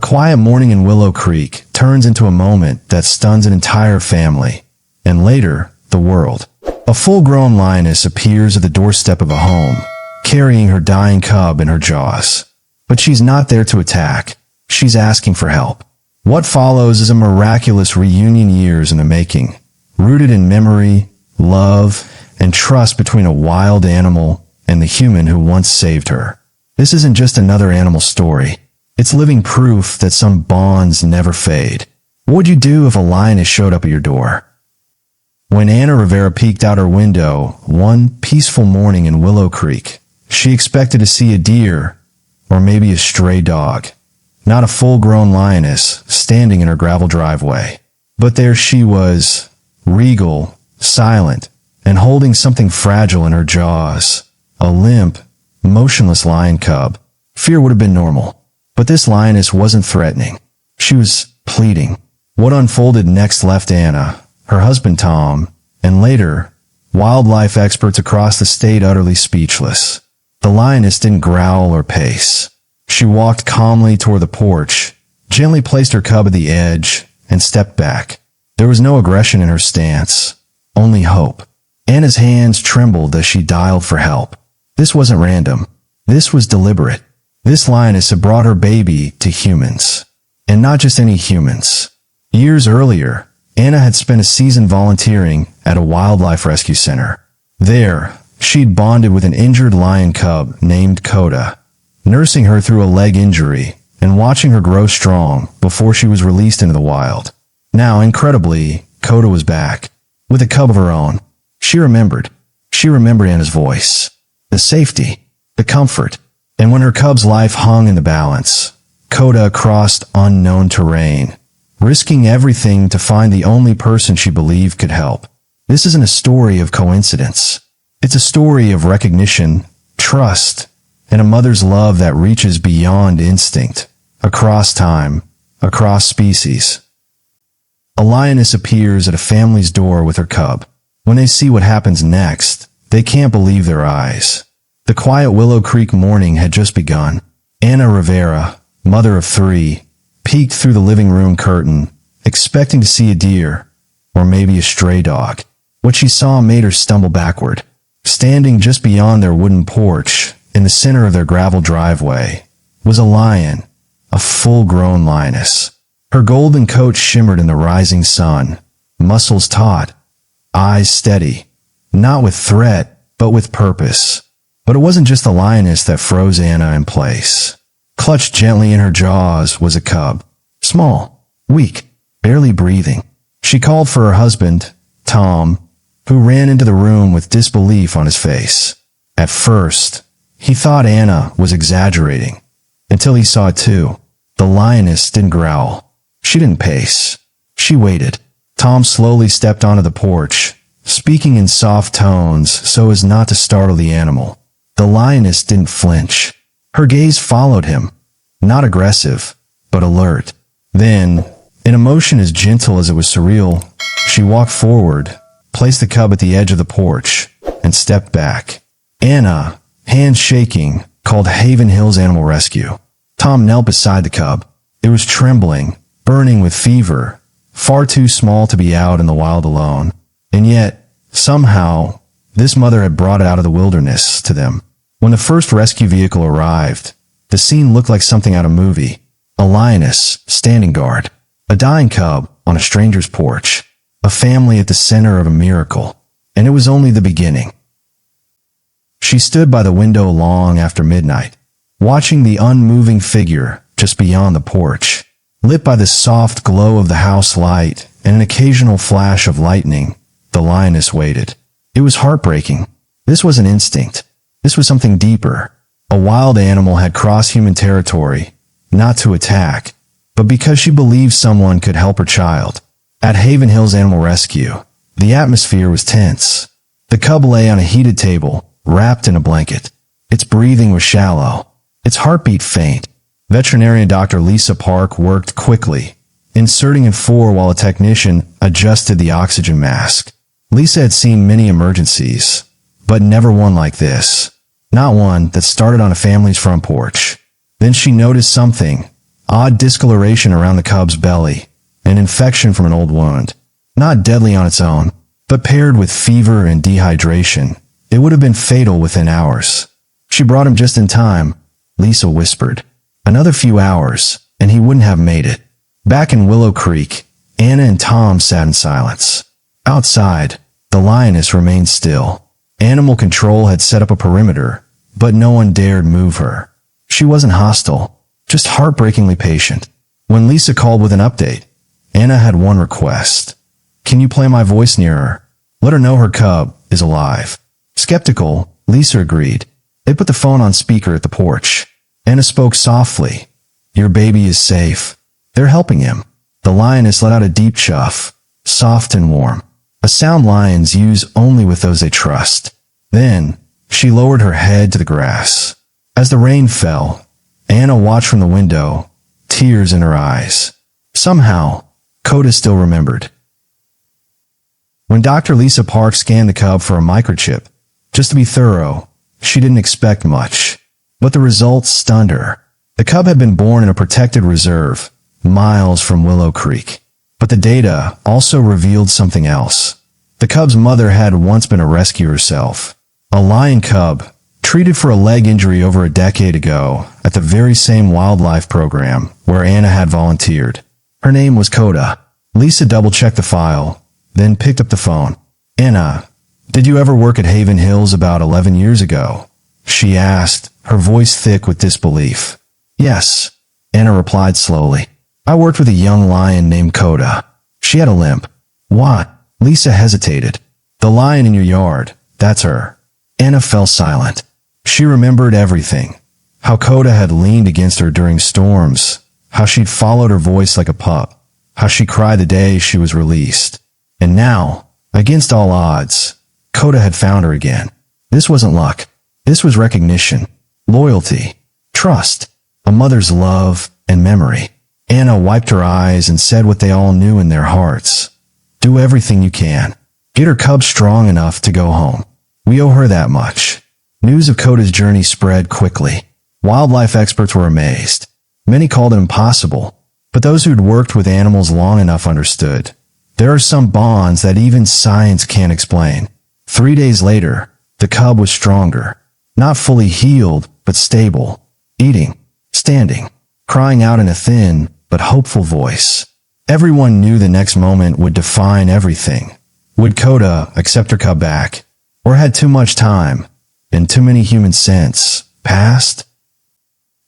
quiet morning in Willow Creek turns into a moment that stuns an entire family, and later, the world. A full-grown lioness appears at the doorstep of a home, carrying her dying cub in her jaws. But she's not there to attack. She's asking for help. What follows is a miraculous reunion years in the making, rooted in memory, love, and trust between a wild animal and the human who once saved her. This isn't just another animal story. It's living proof that some bonds never fade. What would you do if a lioness showed up at your door? When Anna Rivera peeked out her window one peaceful morning in Willow Creek, she expected to see a deer or maybe a stray dog, not a full-grown lioness standing in her gravel driveway. But there she was, regal, silent, and holding something fragile in her jaws, a limp, motionless lion cub. Fear would have been normal. But this lioness wasn't threatening. She was pleading. What unfolded next left Anna, her husband Tom, and later, wildlife experts across the state utterly speechless. The lioness didn't growl or pace. She walked calmly toward the porch, gently placed her cub at the edge, and stepped back. There was no aggression in her stance, only hope. Anna's hands trembled as she dialed for help. This wasn't random. This was deliberate. This lioness had brought her baby to humans. And not just any humans. Years earlier, Anna had spent a season volunteering at a wildlife rescue center. There, she'd bonded with an injured lion cub named Coda, nursing her through a leg injury and watching her grow strong before she was released into the wild. Now, incredibly, Coda was back, with a cub of her own. She remembered. She remembered Anna's voice, the safety, the comfort. And when her cub's life hung in the balance, Coda crossed unknown terrain, risking everything to find the only person she believed could help. This isn't a story of coincidence. It's a story of recognition, trust, and a mother's love that reaches beyond instinct, across time, across species. A lioness appears at a family's door with her cub. When they see what happens next, they can't believe their eyes. The quiet Willow Creek morning had just begun. Anna Rivera, mother of 3, peeked through the living room curtain, expecting to see a deer, or maybe a stray dog. What she saw made her stumble backward. Standing just beyond their wooden porch, in the center of their gravel driveway, was a lion, a full-grown lioness. Her golden coat shimmered in the rising sun, muscles taut, eyes steady, not with threat, but with purpose. But it wasn't just the lioness that froze Anna in place. Clutched gently in her jaws was a cub. Small, weak, barely breathing. She called for her husband, Tom, who ran into the room with disbelief on his face. At first, he thought Anna was exaggerating, until he saw it too. The lioness didn't growl. She didn't pace. She waited. Tom slowly stepped onto the porch, speaking in soft tones so as not to startle the animal. The lioness didn't flinch. Her gaze followed him, not aggressive, but alert. Then, in a motion as gentle as it was surreal, she walked forward, placed the cub at the edge of the porch, and stepped back. Anna, hands shaking, called Haven Hills Animal Rescue. Tom knelt beside the cub. It was trembling, burning with fever, far too small to be out in the wild alone. And yet, somehow, this mother had brought it out of the wilderness to them. When the first rescue vehicle arrived, the scene looked like something out of a movie. A lioness standing guard, a dying cub on a stranger's porch, a family at the center of a miracle. And it was only the beginning. She stood by the window long after midnight, watching the unmoving figure just beyond the porch. Lit by the soft glow of the house light and an occasional flash of lightning, the lioness waited. It was heartbreaking. This wasn't instinct. This was something deeper. A wild animal had crossed human territory, not to attack, but because she believed someone could help her child. At Haven Hills Animal Rescue, the atmosphere was tense. The cub lay on a heated table, wrapped in a blanket. Its breathing was shallow, its heartbeat faint. Veterinarian Dr. Lisa Park worked quickly, inserting in 4 while a technician adjusted the oxygen mask. Lisa had seen many emergencies, but never one like this. Not one that started on a family's front porch. Then she noticed something. odd discoloration around the cub's belly, an infection from an old wound. Not deadly on its own, but paired with fever and dehydration, it would have been fatal within hours. She brought him just in time, Lisa whispered. Another few hours, and he wouldn't have made it. Back in Willow Creek, Anna and Tom sat in silence. Outside, the lioness remained still. Animal control had set up a perimeter, but no one dared move her. She wasn't hostile, just heartbreakingly patient. When Lisa called with an update, Anna had one request. Can you play my voice near her? Let her know her cub is alive. Skeptical, Lisa agreed. They put the phone on speaker at the porch. Anna spoke softly. Your baby is safe. They're helping him. The lioness let out a deep chuff, soft and warm. A sound lions use only with those they trust. Then, she lowered her head to the grass. As the rain fell, Anna watched from the window, tears in her eyes. Somehow, Coda still remembered. When Dr. Lisa Park scanned the cub for a microchip, just to be thorough, she didn't expect much. But the results stunned her. The cub had been born in a protected reserve, miles from Willow Creek. But the data also revealed something else. The cub's mother had once been a rescue herself. A lion cub, treated for a leg injury over a decade ago at the very same wildlife program where Anna had volunteered. Her name was Coda. Lisa double-checked the file, then picked up the phone. Anna, did you ever work at Haven Hills about 11 years ago? She asked, her voice thick with disbelief. Yes, Anna replied slowly. I worked with a young lion named Coda. She had a limp. What? Lisa hesitated. The lion in your yard, that's her. Anna fell silent. She remembered everything. How Coda had leaned against her during storms. How she'd followed her voice like a pup. How she cried the day she was released. And now, against all odds, Coda had found her again. This wasn't luck. This was recognition, loyalty, trust, a mother's love and memory. Anna wiped her eyes and said what they all knew in their hearts. Do everything you can. Get her cub strong enough to go home. We owe her that much. News of Coda's journey spread quickly. Wildlife experts were amazed. Many called it impossible, but those who'd worked with animals long enough understood. There are some bonds that even science can't explain. 3 days later, the cub was stronger. Not fully healed, but stable. Eating, standing, crying out in a thin but hopeful voice. Everyone knew the next moment would define everything. Would Coda accept her cub back? Or had too much time, and too many human scents, passed?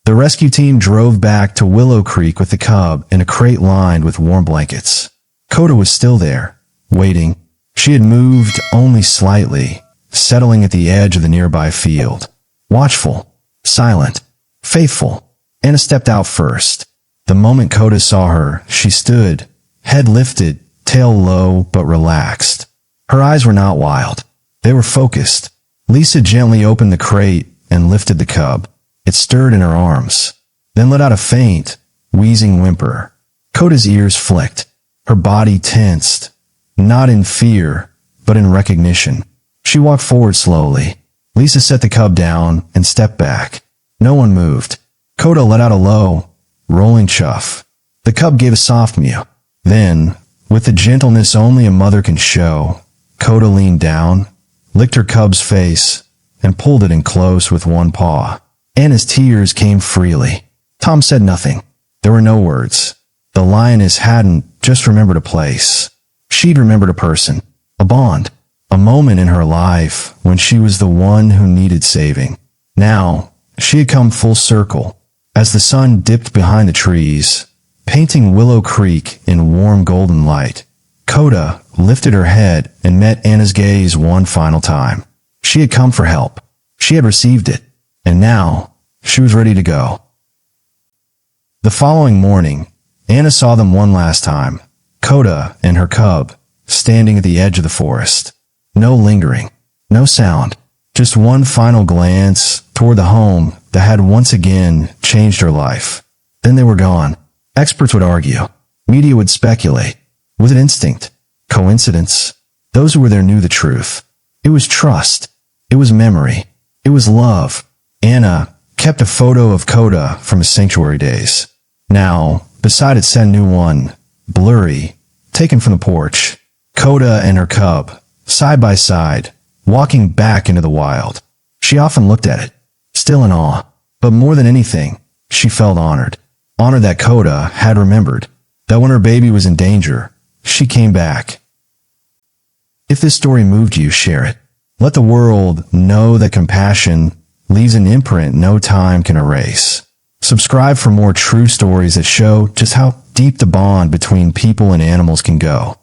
The rescue team drove back to Willow Creek with the cub in a crate lined with warm blankets. Coda was still there, waiting. She had moved only slightly, settling at the edge of the nearby field. Watchful, silent, faithful. Anna stepped out first. The moment Coda saw her, she stood, head lifted, tail low but relaxed. Her eyes were not wild. They were focused. Lisa gently opened the crate and lifted the cub. It stirred in her arms, then let out a faint, wheezing whimper. Coda's ears flicked. Her body tensed, not in fear, but in recognition. She walked forward slowly. Lisa set the cub down and stepped back. No one moved. Coda let out a low, rolling chuff. The cub gave a soft mew. Then, with the gentleness only a mother can show, Coda leaned down, licked her cub's face, and pulled it in close with one paw. Anna's tears came freely. Tom said nothing. There were no words. The lioness hadn't just remembered a place. She'd remembered a person, a bond, a moment in her life when she was the one who needed saving. Now, she had come full circle. As the sun dipped behind the trees, painting Willow Creek in warm golden light, Coda lifted her head and met Anna's gaze one final time. She had come for help. She had received it. And now, she was ready to go. The following morning, Anna saw them one last time, Coda and her cub, standing at the edge of the forest. No lingering, no sound, just one final glance toward the home that had once again changed her life. Then they were gone. Experts would argue. Media would speculate. Was it instinct? Coincidence? Those who were there knew the truth. It was trust. It was memory. It was love. Anna kept a photo of Coda from his sanctuary days. Now, beside it sat a new one, blurry, taken from the porch. Coda and her cub, side by side, walking back into the wild. She often looked at it, still in awe. But more than anything, she felt honored. Honored that Coda had remembered that when her baby was in danger, she came back. If this story moved you, share it. Let the world know that compassion leaves an imprint no time can erase. Subscribe for more true stories that show just how deep the bond between people and animals can go.